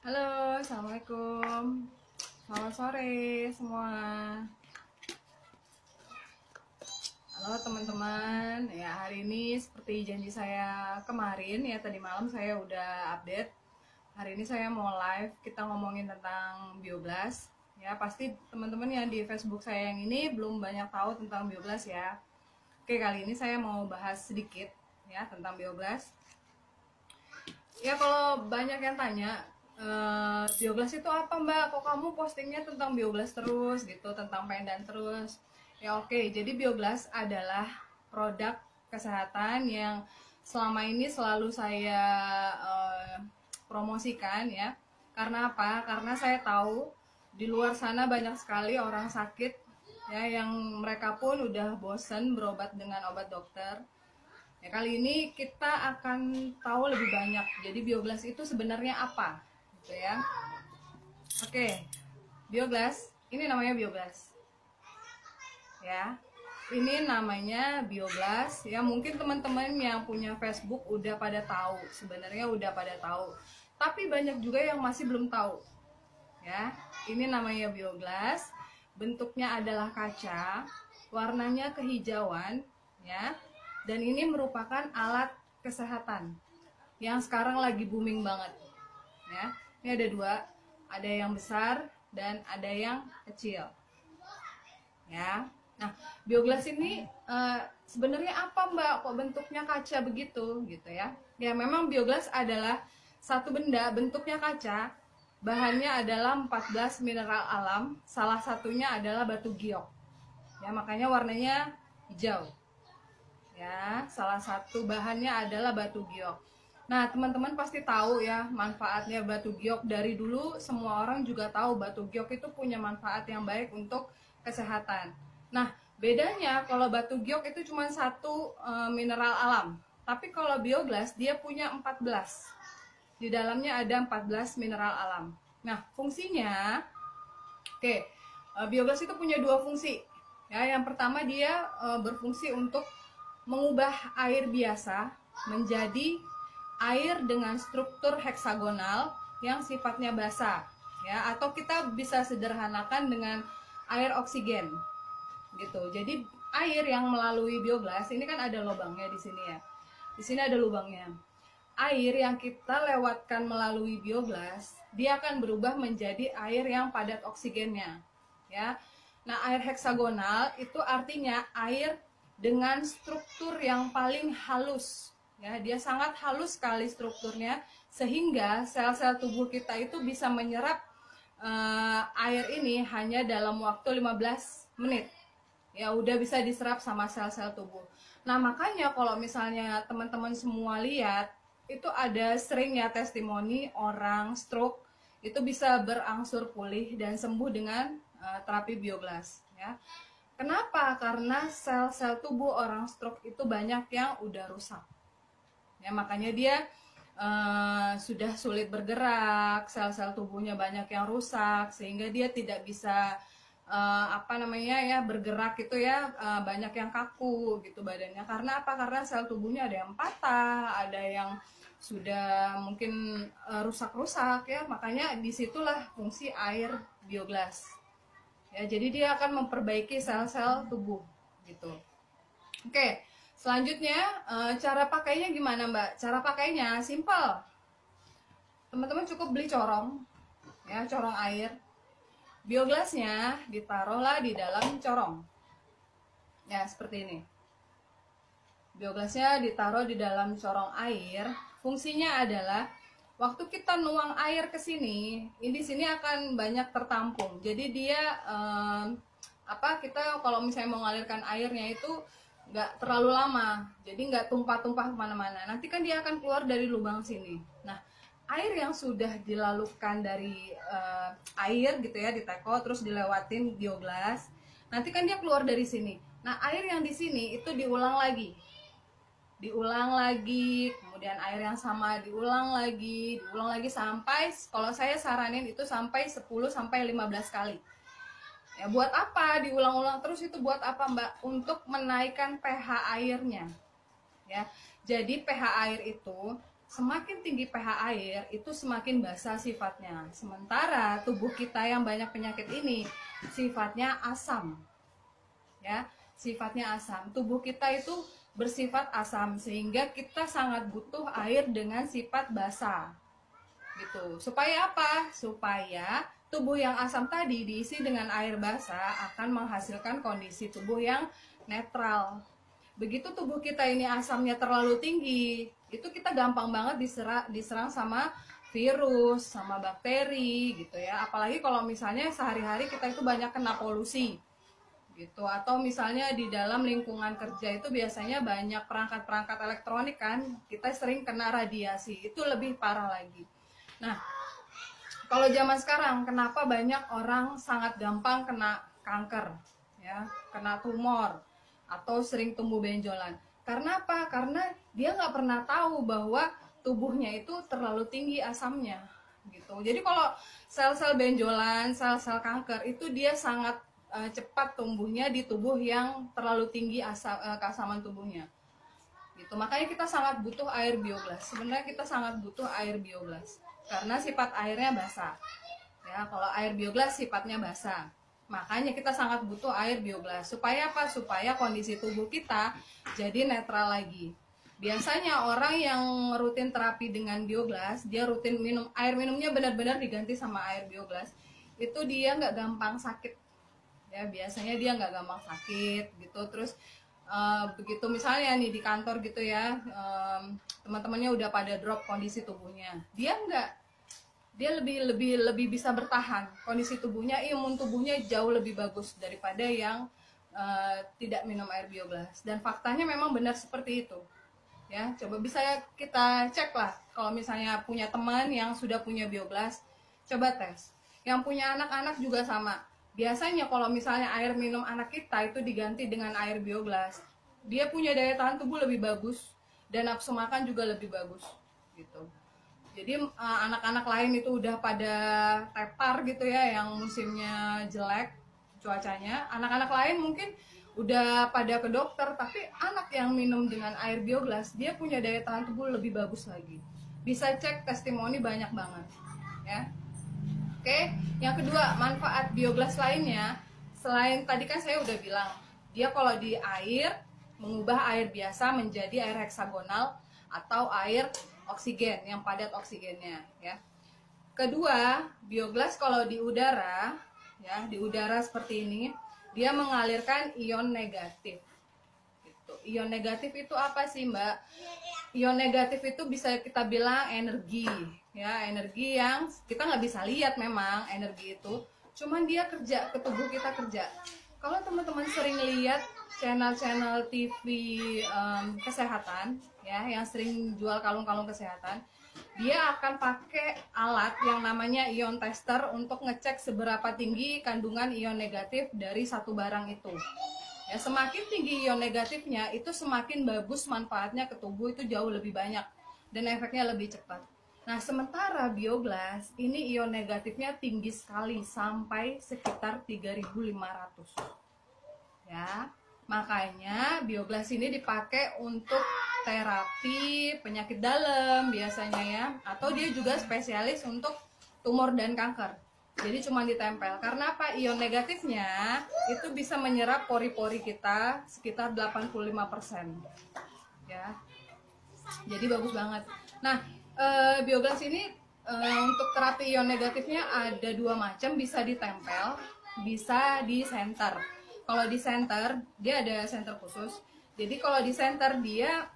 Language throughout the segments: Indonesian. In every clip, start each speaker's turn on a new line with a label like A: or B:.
A: Halo, assalamualaikum. Selamat sore semua. Halo teman-teman. Ya, hari ini seperti janji saya kemarin ya, tadi malam saya udah update. Hari ini saya mau live, kita ngomongin tentang bioblast. Ya, pasti teman-teman yang di Facebook saya yang ini belum banyak tahu tentang bioblast ya. Oke, kali ini saya mau bahas sedikit ya tentang bioblast. Ya, kalau banyak yang tanya, biogas itu apa mbak? Kok kamu postingnya tentang biogas terus gitu, tentang pendan terus? Ya oke, jadi biogas adalah produk kesehatan yang selama ini selalu saya promosikan ya. Karena apa? Karena saya tahu di luar sana banyak sekali orang sakit ya, yang mereka pun udah bosen berobat dengan obat dokter. Ya, kali ini kita akan tahu lebih banyak. Jadi biogas itu sebenarnya apa, gitu ya. Oke, biogas. Ini namanya biogas. Ya, ini namanya biogas. Ya, mungkin teman-teman yang punya Facebook udah pada tahu. Sebenarnya udah pada tahu. Tapi banyak juga yang masih belum tahu. Ya, ini namanya biogas. Bentuknya adalah kaca. Warnanya kehijauan. Ya. Dan ini merupakan alat kesehatan yang sekarang lagi booming banget ya. Ini ada dua, ada yang besar dan ada yang kecil ya. Nah, biogas ini sebenarnya apa mbak, kok bentuknya kaca begitu gitu ya. Ya memang biogas adalah satu benda bentuknya kaca, bahannya adalah 14 mineral alam, salah satunya adalah batu giok ya, makanya warnanya hijau ya. Salah satu bahannya adalah batu giok. Nah teman-teman pasti tahu ya manfaatnya batu giok. Dari dulu semua orang juga tahu batu giok itu punya manfaat yang baik untuk kesehatan. Nah bedanya kalau batu giok itu cuma satu mineral alam, tapi kalau biogas dia punya 14. Di dalamnya ada 14 mineral alam. Nah fungsinya, oke, biogas itu punya dua fungsi ya. Yang pertama dia berfungsi untuk mengubah air biasa menjadi air dengan struktur heksagonal yang sifatnya basah ya, atau kita bisa sederhanakan dengan air oksigen gitu. Jadi air yang melalui biogas ini kan ada lubangnya di sini ya. Di sini ada lubangnya. Air yang kita lewatkan melalui biogas dia akan berubah menjadi air yang padat oksigennya ya. Nah, air heksagonal itu artinya air dengan struktur yang paling halus ya. Dia sangat halus sekali strukturnya sehingga sel-sel tubuh kita itu bisa menyerap air ini hanya dalam waktu 15 menit ya, udah bisa diserap sama sel-sel tubuh. Nah makanya kalau misalnya teman-teman semua lihat itu ada sering ya testimoni orang stroke itu bisa berangsur pulih dan sembuh dengan terapi biogas ya. Kenapa? Karena sel-sel tubuh orang stroke itu banyak yang udah rusak. Ya, makanya dia sudah sulit bergerak, sel-sel tubuhnya banyak yang rusak sehingga dia tidak bisa bergerak gitu ya, banyak yang kaku gitu badannya. Karena apa? Karena sel tubuhnya ada yang patah, ada yang sudah mungkin rusak-rusak ya. Makanya disitulah fungsi air biogas. Ya, jadi dia akan memperbaiki sel-sel tubuh gitu. Oke, selanjutnya cara pakainya gimana mbak? Cara pakainya simple. Teman-teman cukup beli corong ya, corong air. Biogasnya ditaruhlah di dalam corong ya, seperti ini. Biogasnya ditaruh di dalam corong air. Fungsinya adalah waktu kita nuang air ke sini, ini di sini akan banyak tertampung. Jadi dia kita kalau misalnya mau mengalirkan airnya itu nggak terlalu lama, jadi nggak tumpah-tumpah kemana-mana. Nanti kan dia akan keluar dari lubang sini. Nah, air yang sudah dilalukan dari air gitu ya, diteko terus dilewatin biogas, nanti kan dia keluar dari sini. Nah, air yang di sini itu diulang lagi, kemudian air yang sama diulang lagi sampai, kalau saya saranin itu sampai 10 sampai 15 kali. Ya, buat apa diulang-ulang terus itu? Buat apa mbak? Untuk menaikkan pH airnya ya. Jadi pH air itu semakin tinggi pH air itu semakin basa sifatnya. Sementara tubuh kita yang banyak penyakit ini sifatnya asam. Ya, sifatnya asam. Tubuh kita itu bersifat asam sehingga kita sangat butuh air dengan sifat basa. Gitu. Supaya apa? Supaya tubuh yang asam tadi diisi dengan air basah akan menghasilkan kondisi tubuh yang netral. Begitu tubuh kita ini asamnya terlalu tinggi, itu kita gampang banget diserang sama virus, sama bakteri gitu ya. Apalagi kalau misalnya sehari-hari kita itu banyak kena polusi gitu, atau misalnya di dalam lingkungan kerja itu biasanya banyak perangkat-perangkat elektronik kan, kita sering kena radiasi, itu lebih parah lagi. Nah, kalau zaman sekarang kenapa banyak orang sangat gampang kena kanker ya, kena tumor atau sering tumbuh benjolan? Karena apa? Karena dia nggak pernah tahu bahwa tubuhnya itu terlalu tinggi asamnya gitu. Jadi kalau sel-sel benjolan, sel-sel kanker itu dia sangat cepat tumbuhnya di tubuh yang terlalu tinggi keasaman tubuhnya gitu. Makanya kita sangat butuh air bioblas. Sebenarnya kita sangat butuh air bioblas karena sifat airnya basah ya. Kalau air bioblas sifatnya basah, makanya kita sangat butuh air bioblas. Supaya apa? Supaya kondisi tubuh kita jadi netral lagi. Biasanya orang yang rutin terapi dengan bioblas, dia rutin minum air, minumnya benar-benar diganti sama air bioblas, itu dia nggak gampang sakit ya. Biasanya dia nggak gampang sakit gitu. Terus begitu misalnya nih di kantor gitu ya, teman-temannya udah pada drop kondisi tubuhnya, dia nggak, dia lebih bisa bertahan kondisi tubuhnya, imun tubuhnya jauh lebih bagus daripada yang tidak minum air bioblas. Dan faktanya memang benar seperti itu ya. Coba bisa kita cek lah, kalau misalnya punya teman yang sudah punya bioblas, coba tes. Yang punya anak-anak juga sama. Biasanya kalau misalnya air minum anak kita itu diganti dengan air bioblas, dia punya daya tahan tubuh lebih bagus dan nafsu makan juga lebih bagus gitu. Jadi anak-anak lain itu udah pada tepar gitu ya, yang musimnya jelek cuacanya, anak-anak lain mungkin udah pada ke dokter, tapi anak yang minum dengan air bioblas dia punya daya tahan tubuh lebih bagus lagi. Bisa cek testimoni banyak banget ya. Oke, yang kedua, manfaat bioblas lainnya, selain tadi kan saya udah bilang, dia kalau di air mengubah air biasa menjadi air heksagonal atau air oksigen yang padat oksigennya ya. Kedua, bioblas kalau di udara ya, di udara seperti ini, dia mengalirkan ion negatif. Gitu. Ion negatif itu apa sih, Mbak? Ion negatif itu bisa kita bilang energi ya, energi yang kita nggak bisa lihat. Memang energi itu cuman dia kerja ke tubuh kita, kerja. Kalau teman-teman sering lihat channel-channel TV kesehatan ya, yang sering jual kalung-kalung kesehatan, dia akan pakai alat yang namanya ion tester untuk ngecek seberapa tinggi kandungan ion negatif dari satu barang itu ya. Semakin tinggi ion negatifnya, itu semakin bagus manfaatnya ke tubuh, itu jauh lebih banyak dan efeknya lebih cepat. Nah, sementara bioblas ini ion negatifnya tinggi sekali, sampai sekitar 3.500 ya. Makanya bioblas ini dipakai untuk terapi penyakit dalam biasanya ya, atau dia juga spesialis untuk tumor dan kanker. Jadi cuma ditempel. Karena apa? Ion negatifnya itu bisa menyerap pori-pori kita sekitar 85% ya. Jadi bagus banget. Nah, bioblas ini untuk terapi ion negatifnya ada dua macam, bisa ditempel, bisa di senter. Kalau di senter, dia ada senter khusus. Jadi kalau di senter dia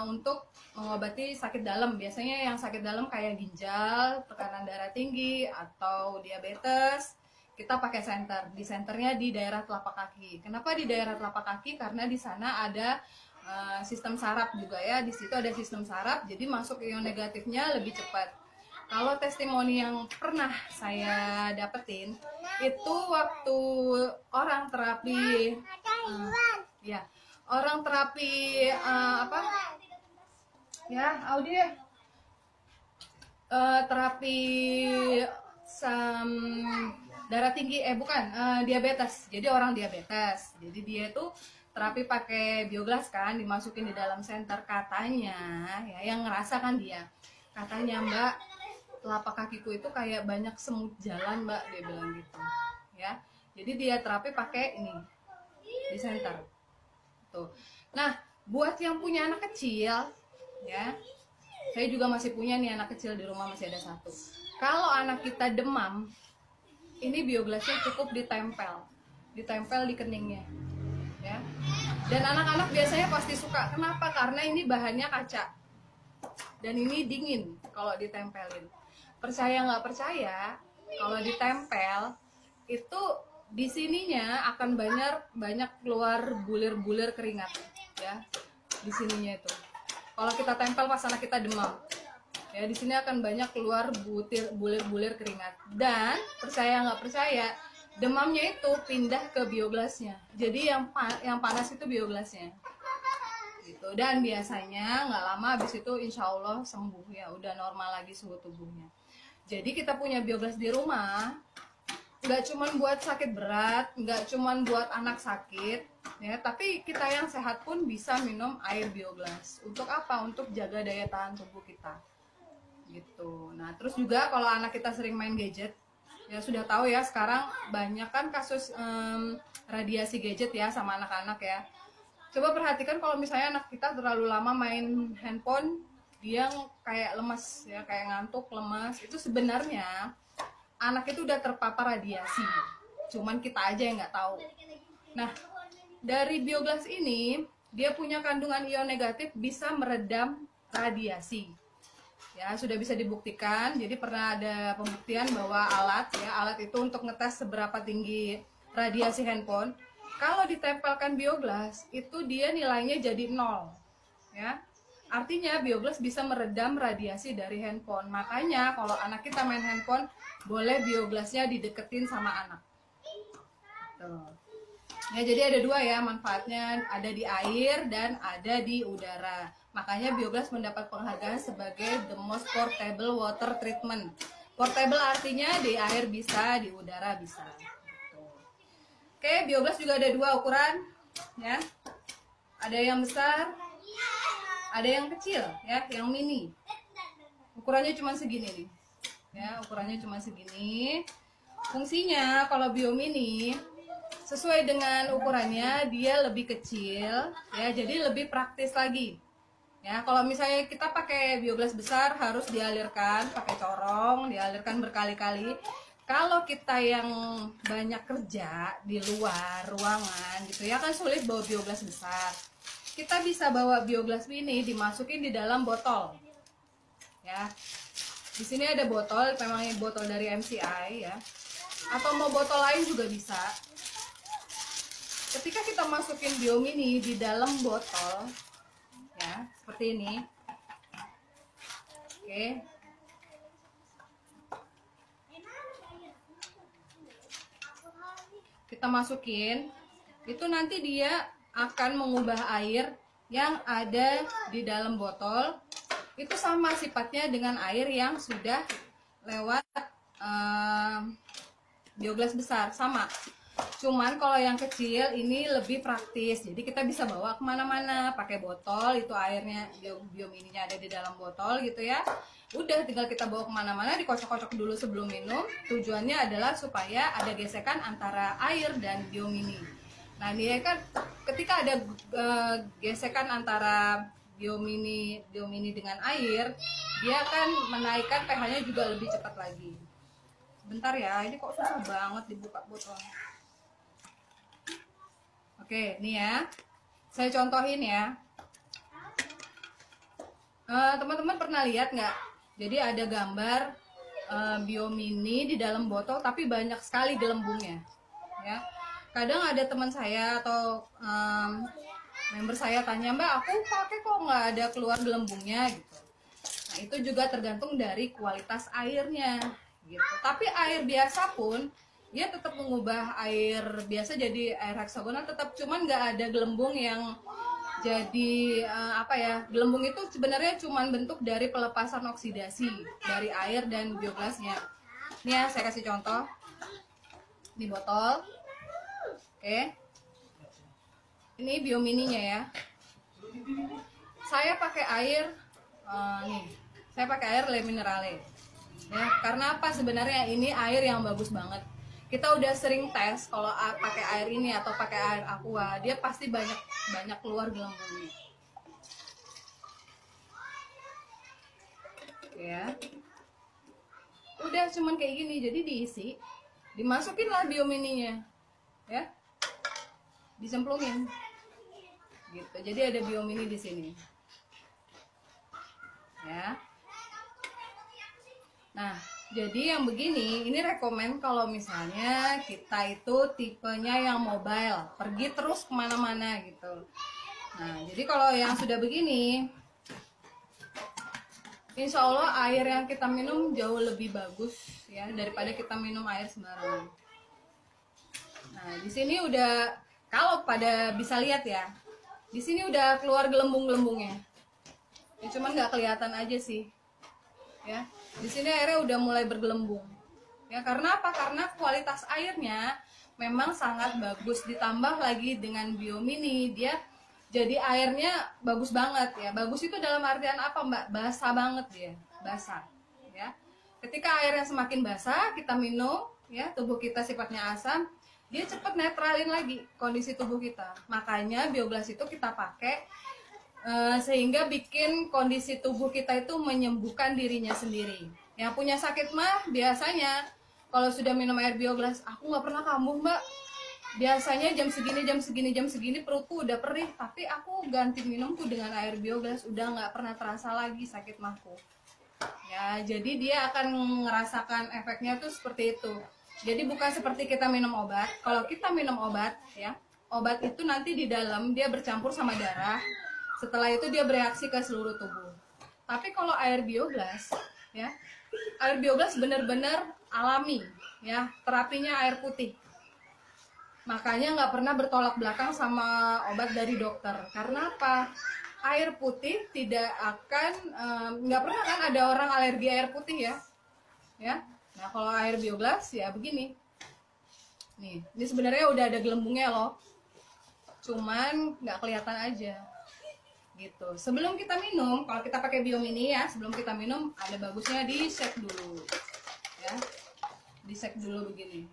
A: untuk mengobati sakit dalam. Biasanya yang sakit dalam kayak ginjal, tekanan darah tinggi, atau diabetes, kita pakai senter. Di senternya di daerah telapak kaki. Kenapa di daerah telapak kaki? Karena di sana ada sistem saraf juga ya. Di situ ada sistem saraf, jadi masuk ion negatifnya lebih cepat. Kalau testimoni yang pernah saya dapetin itu waktu orang terapi ya, orang terapi apa ya, Audi terapi darah tinggi, bukan, diabetes. Jadi orang diabetes, jadi dia itu terapi pakai bioglas kan, dimasukin di dalam senter, katanya ya, yang ngerasa kan dia, katanya Mbak, telapak kakiku itu kayak banyak semut jalan Mbak, dia bilang gitu ya. Jadi dia terapi pakai ini di center tuh. Nah, buat yang punya anak kecil ya, saya juga masih punya nih anak kecil di rumah, masih ada satu. Kalau anak kita demam, ini bioglasnya cukup ditempel di keningnya ya. Dan anak-anak biasanya pasti suka. Kenapa? Karena ini bahannya kaca dan ini dingin kalau ditempelin. Percaya nggak percaya, kalau ditempel itu di sininya akan banyak keluar bulir-bulir keringat ya, di sininya itu. Kalau kita tempel pas anak kita demam, ya di sini akan banyak keluar bulir-bulir keringat. Dan percaya nggak percaya, demamnya itu pindah ke bioglasnya. Jadi yang panas itu bioglasnya gitu. Dan biasanya nggak lama habis itu insya Allah sembuh ya, udah normal lagi suhu tubuhnya. Jadi kita punya bioglas di rumah nggak cuman buat sakit berat, nggak cuman buat anak sakit ya, tapi kita yang sehat pun bisa minum air bioglas. Untuk apa? Untuk jaga daya tahan tubuh kita gitu. Nah terus juga kalau anak kita sering main gadget, ya sudah tahu ya sekarang banyak kan kasus radiasi gadget ya sama anak-anak ya. Coba perhatikan kalau misalnya anak kita terlalu lama main handphone, dia kayak lemas ya, kayak ngantuk, lemas. Itu sebenarnya anak itu udah terpapar radiasi, cuman kita aja yang nggak tahu. Nah, dari bioglas ini dia punya kandungan ion negatif, bisa meredam radiasi. Ya, sudah bisa dibuktikan. Jadi pernah ada pembuktian bahwa alat itu untuk ngetes seberapa tinggi radiasi handphone. Kalau ditempelkan bioglas, itu dia nilainya jadi 0. Ya. Artinya bioglas bisa meredam radiasi dari handphone. Makanya kalau anak kita main handphone, boleh bioglasnya dideketin sama anak. Tuh. Ya, jadi ada dua ya manfaatnya, ada di air dan ada di udara. Makanya bioglas mendapat penghargaan sebagai the most portable water treatment. Portable artinya di air bisa, di udara bisa. Oke, bioglas juga ada dua ukuran ya. Ada yang besar, ada yang kecil ya, yang mini. Ukurannya cuma segini nih. Ya, ukurannya cuma segini. Fungsinya kalau bio mini sesuai dengan ukurannya dia lebih kecil ya, jadi lebih praktis lagi. Ya, kalau misalnya kita pakai bioglas besar harus dialirkan pakai corong, dialirkan berkali-kali. Kalau kita yang banyak kerja di luar ruangan gitu ya, kan sulit bawa bioglas besar. Kita bisa bawa bioglas mini, dimasukin di dalam botol. Ya. Di sini ada botol, memang botol dari MCI ya. Atau mau botol lain juga bisa. Ketika kita masukin bio mini di dalam botol ya, seperti ini. Oke. Kita masukin, itu nanti dia akan mengubah air yang ada di dalam botol itu sama sifatnya dengan air yang sudah lewat bioglas besar, sama. Cuman kalau yang kecil ini lebih praktis, jadi kita bisa bawa kemana-mana pakai botol, itu airnya bio mininya ada di dalam botol gitu ya. Udah tinggal kita bawa kemana-mana, dikocok-kocok dulu sebelum minum. Tujuannya adalah supaya ada gesekan antara air dan bio mini. Nah ini kan ketika ada gesekan antara bio mini dengan air, dia akan menaikkan pH-nya juga lebih cepat lagi. Bentar ya, ini kok susah banget dibuka botolnya. Oke, nih ya, saya contohin ya. Teman-teman pernah lihat nggak? Jadi ada gambar bio mini di dalam botol, tapi banyak sekali gelembungnya. Ya, kadang ada teman saya atau member saya tanya, Mbak, aku pakai kok nggak ada keluar gelembungnya gitu. Nah itu juga tergantung dari kualitas airnya gitu. Tapi air biasa pun dia tetap mengubah air biasa jadi air heksagonal tetap, cuman nggak ada gelembung yang jadi gelembung itu sebenarnya cuman bentuk dari pelepasan oksidasi dari air dan bioglasnya. Ini ya saya kasih contoh, ini botol, oke. Ini biomininya ya. Saya pakai air nih. Saya pakai air Le Minerale. Ya, karena apa? Sebenarnya ini air yang bagus banget. Kita udah sering tes kalau pakai air ini atau pakai air aqua, dia pasti banyak keluar gelembungnya. Ya. Udah cuman kayak gini, jadi diisi, dimasukin lah biomininya. Ya. Dicemplungin. Gitu. Jadi ada biomini di sini. Ya. Nah, jadi yang begini, ini rekomen kalau misalnya kita itu tipenya yang mobile, pergi terus kemana-mana gitu. Nah, jadi kalau yang sudah begini, insya Allah air yang kita minum jauh lebih bagus ya daripada kita minum air sembarangan. Nah, di sini udah, kalau pada bisa lihat ya, di sini udah keluar gelembung-gelembungnya. Ya, cuman nggak kelihatan aja sih. Ya, di sini airnya udah mulai bergelembung. Ya, karena apa? Karena kualitas airnya memang sangat bagus, ditambah lagi dengan biomini, dia jadi airnya bagus banget ya. Bagus itu dalam artian apa, Mbak? Basah banget dia, basah. Ya, ketika airnya semakin basah, kita minum, ya tubuh kita sifatnya asam, dia cepat netralin lagi kondisi tubuh kita. Makanya Bioglas itu kita pakai sehingga bikin kondisi tubuh kita itu menyembuhkan dirinya sendiri. Yang punya sakit mah biasanya kalau sudah minum air Bioglas, aku nggak pernah kambuh, Mbak. Biasanya jam segini perutku udah perih, tapi aku ganti minumku dengan air Bioglas, udah nggak pernah terasa lagi sakit mahku. Ya, jadi dia akan ngerasakan efeknya tuh seperti itu. Jadi bukan seperti kita minum obat. Kalau kita minum obat, ya, obat itu nanti di dalam dia bercampur sama darah. Setelah itu dia bereaksi ke seluruh tubuh. Tapi kalau air Bioglas, ya, air Bioglas benar-benar alami, ya, terapinya air putih. Makanya nggak pernah bertolak belakang sama obat dari dokter. Karena apa? Air putih tidak akan, nggak pernah kan ada orang alergi air putih ya, ya. Nah kalau air Bioglas ya begini. Nih, ini sebenarnya udah ada gelembungnya loh, cuman nggak kelihatan aja. Gitu. Sebelum kita minum, kalau kita pakai biomini ya, sebelum kita minum ada bagusnya di shake dulu, ya, di shake dulu begini.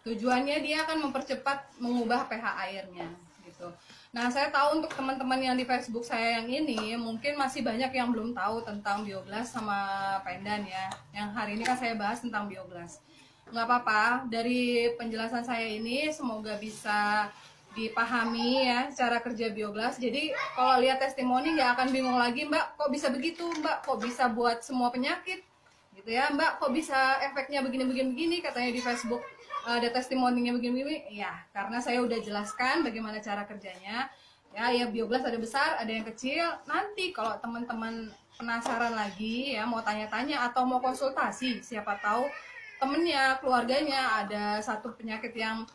A: Tujuannya dia akan mempercepat mengubah pH airnya, gitu. Nah, saya tahu untuk teman-teman yang di Facebook saya yang ini, mungkin masih banyak yang belum tahu tentang Bioglas sama Pandan ya. Yang hari ini kan saya bahas tentang Bioglas. Nggak apa-apa, dari penjelasan saya ini semoga bisa dipahami ya cara kerja Bioglas. Jadi kalau lihat testimoni nggak akan bingung lagi, Mbak kok bisa begitu, Mbak kok bisa buat semua penyakit gitu ya, Mbak kok bisa efeknya begini katanya di Facebook ada testimoninya begini ya, karena saya udah jelaskan bagaimana cara kerjanya ya. Bioglas ada besar ada yang kecil. Nanti kalau teman-teman penasaran lagi ya, mau tanya-tanya atau mau konsultasi, siapa tahu temennya, keluarganya ada satu penyakit yang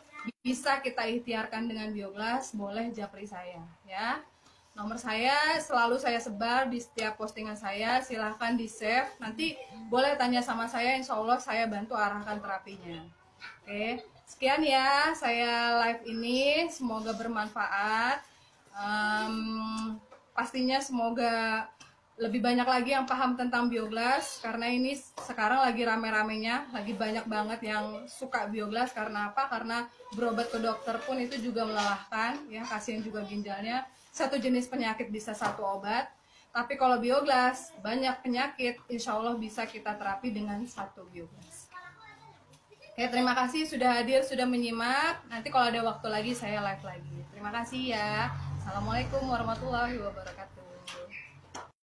A: bisa kita ikhtiarkan dengan Bioglas, boleh japri saya ya. Nomor saya selalu saya sebar di setiap postingan saya, silahkan di save, nanti boleh tanya sama saya, insya Allah saya bantu arahkan terapinya. Oke, sekian ya saya live ini, semoga bermanfaat. Pastinya semoga lebih banyak lagi yang paham tentang Bioglas, karena ini sekarang lagi rame-ramenya, lagi banyak banget yang suka Bioglas. Karena apa? Karena berobat ke dokter pun itu juga melelahkan ya, kasihan juga ginjalnya. Satu jenis penyakit bisa satu obat, tapi kalau Bioglas banyak penyakit, insya Allah bisa kita terapi dengan satu Bioglas. Oke, terima kasih sudah hadir, sudah menyimak. Nanti kalau ada waktu lagi saya live lagi. Terima kasih ya. Assalamualaikum warahmatullahi wabarakatuh.